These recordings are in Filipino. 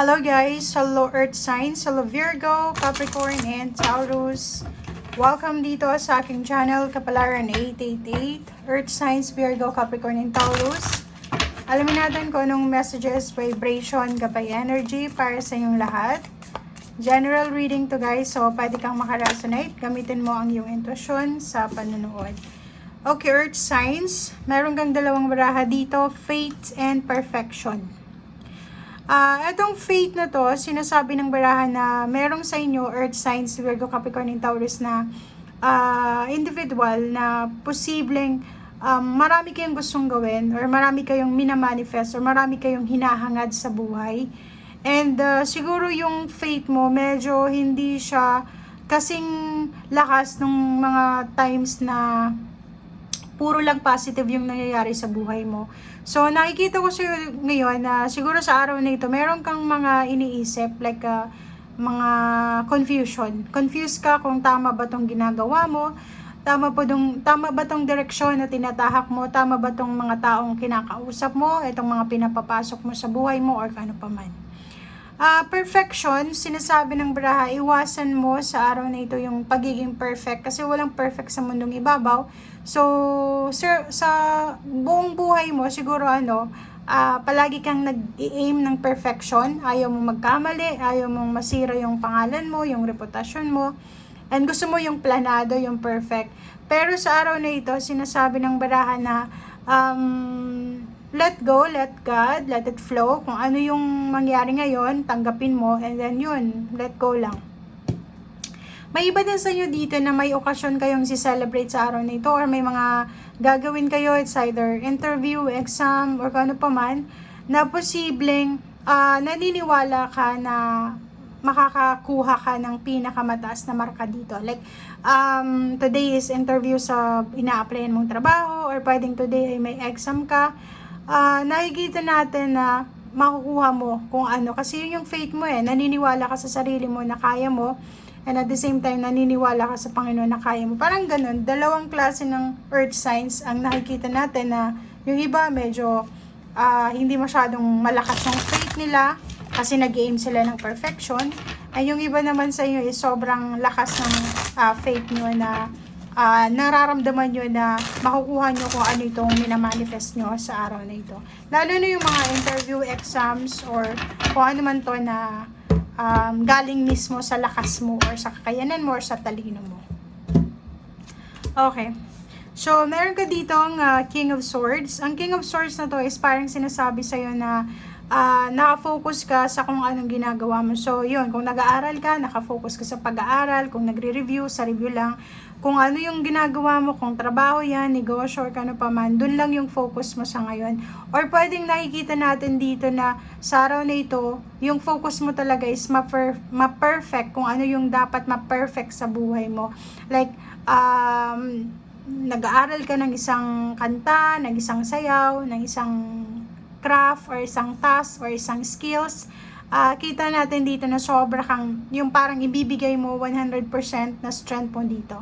Hello guys, hello Earth signs, hello Virgo, Capricorn, and Taurus. Welcome dito sa aking channel, Kapalaran 888, Earth signs, Virgo, Capricorn, and Taurus. Alamin natin kung anong messages, vibration, gabay energy para sa inyong lahat. General reading to guys, so pwede kang makaresonate. Gamitin mo ang iyong intuition sa panunood. Okay, Earth signs, meron kang dalawang baraha dito, Fate and Perfection. Itong fate na to, sinasabi ng barahan na merong sa inyo, Earth signs, Virgo, Capricorn, and Taurus na individual na posibleng marami kayong gustong gawin or marami kayong minamanifest or marami kayong hinahangad sa buhay. And siguro yung fate mo, medyo hindi siya kasing lakas nung mga times na puro lang positive yung nangyayari sa buhay mo. So, nakikita ko sa'yo ngayon na siguro sa araw na ito, meron kang mga iniisip, like mga confusion. Confused ka kung tama ba tong ginagawa mo, tama ba tong direksyon na tinatahak mo, tama ba tong mga taong kinakausap mo, itong mga pinapapasok mo sa buhay mo, or ano pa man. Perfection, sinasabi ng baraha, iwasan mo sa araw na ito yung pagiging perfect kasi walang perfect sa mundong ibabaw. So, sir, sa buong buhay mo, siguro palagi kang nag-i-aim ng perfection, ayaw mo magkamali, ayaw mong masira yung pangalan mo, yung reputasyon mo, and gusto mo yung planado, yung perfect. Pero sa araw na ito, sinasabi ng baraha na let go, let God, let it flow. Kung ano yung mangyari ngayon, tanggapin mo, and then yun, let go lang. May iba din sa inyo dito na may okasyon kayong si-celebrate sa araw na ito, or may mga gagawin kayo, it's either interview, exam, or ano pa man, na posibleng naniniwala ka na makakakuha ka ng pinakamataas na marka dito. Like, today is interview sa ina-applyan mong trabaho, or pwedeng today ay may exam ka. Nakikita natin na makukuha mo kung ano. Kasi yun yung faith mo naniniwala ka sa sarili mo na kaya mo. And at the same time, naniniwala ka sa Panginoon na kaya mo. Parang ganun, dalawang klase ng earth signs ang nakikita natin na yung iba medyo hindi masyadong malakas yung faith nila kasi nag-aim sila ng perfection. Ay yung iba naman sa inyo is sobrang lakas ng faith nyo na nararamdaman nyo na makukuha nyo kung ano itong minamanifest nyo sa araw na ito. Lalo na yung mga interview, exams, or kung ano man to na galing mismo sa lakas mo or sa kakayanan mo or sa talino mo. Okay. So, meron ka dito ang King of Swords. Ang King of Swords na to is parang sinasabi sa'yo na nakafocus ka sa kung anong ginagawa mo. So, yun, kung nag-aaral ka, nakafocus ka sa pag-aaral. Kung nagre-review, sa review lang. Kung ano yung ginagawa mo, kung trabaho yan, negosyo, or kano pa man, dun lang yung focus mo sa ngayon. Or pwedeng nakikita natin dito na sa araw na ito, yung focus mo talaga is ma-perfect kung ano yung dapat ma-perfect sa buhay mo. Like, nag-aaral ka ng isang kanta, ng isang sayaw, ng isang craft, or isang task, or isang skills. Kita natin dito na sobra kang, yung parang ibibigay mo 100% na strength mo dito.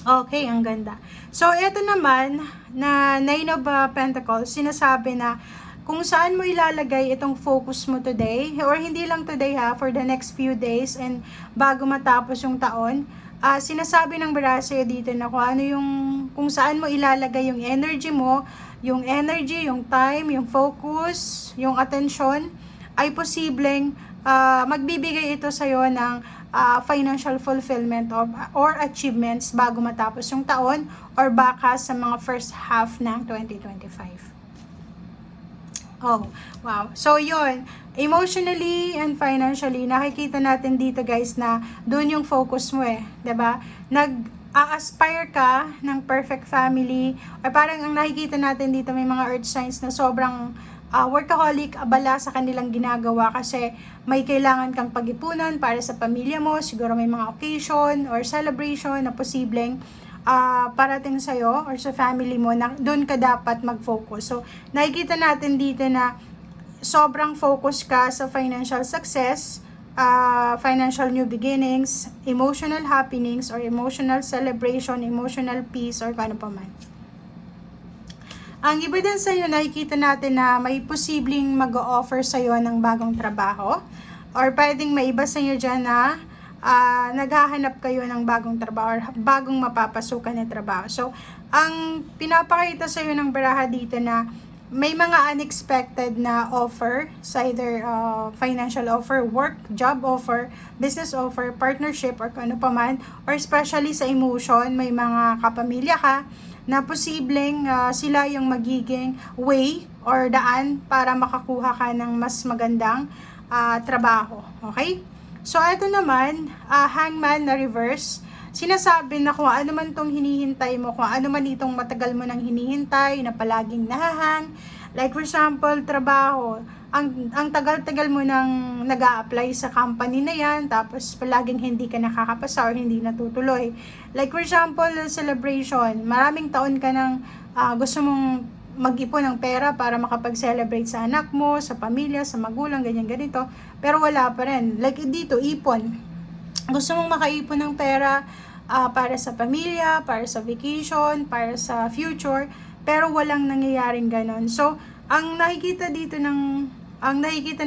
Okay, ang ganda. So, ito naman, na Nine of Pentacles, sinasabi na kung saan mo ilalagay itong focus mo today, or hindi lang today for the next few days, and bago matapos yung taon, sinasabi ng baraha sa'yo dito na kung saan mo ilalagay yung energy mo, yung time, yung focus, yung attention, ay posibleng magbibigay ito sa'yo ng financial fulfillment or achievements bago matapos yung taon or baka sa mga first half ng 2025. Oh, wow. So, yun. Emotionally and financially, nakikita natin dito guys na doon yung focus mo diba? Nag-aspire ka ng perfect family, or parang ang nakikita natin dito may mga earth signs na sobrang workaholic, abala sa kanilang ginagawa kasi may kailangan kang pag-ipunan para sa pamilya mo, siguro may mga occasion or celebration na posibleng parating sa'yo or sa family mo na doon ka dapat mag-focus. So, nakikita natin dito na sobrang focus ka sa financial success, financial new beginnings, emotional happenings, or emotional celebration, emotional peace, or ano pa man. Ang iba din sa'yo, nakikita natin na may posibleng mag-o-offer sa'yo ng bagong trabaho. Or pwedeng may iba sa'yo dyan na naghahanap kayo ng bagong trabaho or bagong mapapasukan na trabaho. So, ang pinapakita sa'yo ng baraha dito na may mga unexpected na offer sa either financial offer, work, job offer, business offer, partnership, or ano pa man, or especially sa emotion, may mga kapamilya ka na posibleng sila yung magiging way or daan para makakuha ka ng mas magandang trabaho. Okay? So, ito naman, hangman na reverse. Sinasabi na kung ano man itong hinihintay mo, kung ano man itong matagal mo nang hinihintay, na palaging nahahang. Like for example, trabaho. Ang tagal-tagal mo nang nag-a-apply sa company na yan, tapos palaging hindi ka nakakapasa or hindi natutuloy. Like for example, celebration. Maraming taon ka nang gusto mong mag-ipon ng pera para makapag-celebrate sa anak mo, sa pamilya, sa magulang, ganyan-ganito. Pero wala pa rin. Like dito, ipon. Gusto mong makaipon ng pera para sa pamilya, para sa vacation, para sa future, pero walang nangyayaring ganon. So, ang nakikita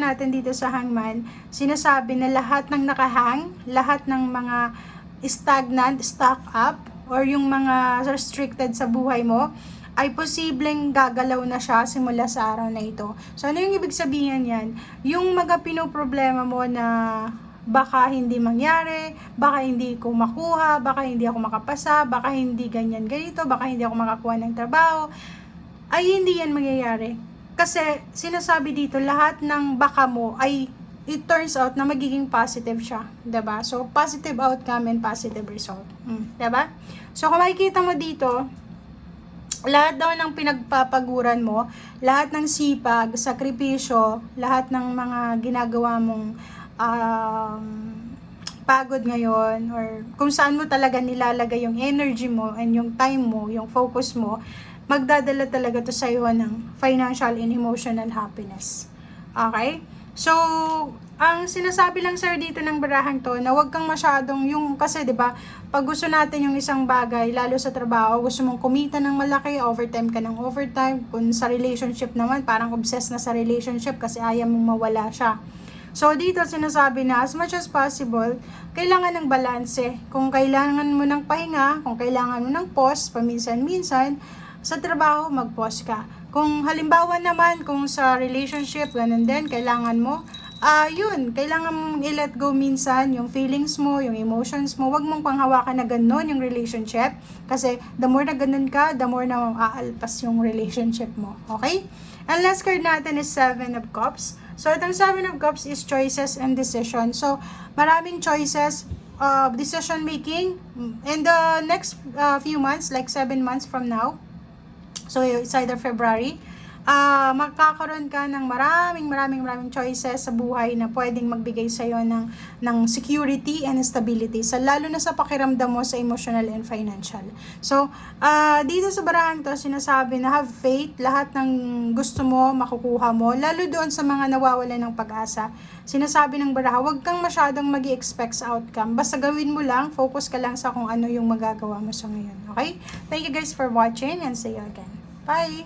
natin dito sa hangman, sinasabi na lahat ng nakahang, lahat ng mga stagnant, stuck up, or yung mga restricted sa buhay mo, ay posibleng gagalaw na siya simula sa araw na ito. So, ano yung ibig sabihin yan? Yung mga pinoproblema mo na baka hindi mangyari, baka hindi ko makuha, baka hindi ako makapasa, baka hindi ganyan ganito, baka hindi ako makakuha ng trabaho, ay hindi yan mangyayari. Kasi sinasabi dito, lahat ng baka mo ay it turns out na magiging positive siya, 'di ba? So positive outcome and positive result. 'Di ba? So kung makikita mo dito, lahat daw ng pinagpapaguran mo, lahat ng sipag, sakripisyo, lahat ng mga ginagawa mong pagod ngayon, or kung saan mo talaga nilalagay yung energy mo and yung time mo, yung focus mo, magdadala talaga to sa iyo ng financial and emotional happiness. Okay? So, ang sinasabi lang sir dito ng barahang to, na wag kang masyadong yung, kasi 'di ba, pag gusto natin yung isang bagay, lalo sa trabaho, gusto mong kumita ng malaki, overtime ka ng overtime. Kung sa relationship naman, parang obsessed na sa relationship kasi ayaw mong mawala siya. So, dito sinasabi na as much as possible, kailangan ng balanse. Kung kailangan mo ng pahinga, kung kailangan mo ng pause, paminsan-minsan, sa trabaho, mag-pause ka. Kung halimbawa naman, kung sa relationship, ganun din, kailangan mo, kailangan mong i-let go minsan yung feelings mo, yung emotions mo. Huwag mong panghawakan na ganun yung relationship. Kasi the more na ganun ka, the more na aalpas yung relationship mo. Okay? Ang last card natin is 7 of Cups. So, itong 7 of Cups is choices and decision. So, maraming choices, decision making in the next few months, like 7 months from now. So, it's either February. Magkakaroon ka ng maraming choices sa buhay na pwedeng magbigay sa'yo ng security and stability, lalo na sa pakiramdam mo sa emotional and financial. So, dito sa barahang to, sinasabi na have faith, lahat ng gusto mo, makukuha mo, lalo doon sa mga nawawalan ng pag-asa. Sinasabi ng baraha, huwag kang masyadong mag-i-expect sa outcome. Basta gawin mo lang, focus ka lang sa kung ano yung magagawa mo sa ngayon. Okay? Thank you guys for watching and see you again. Bye!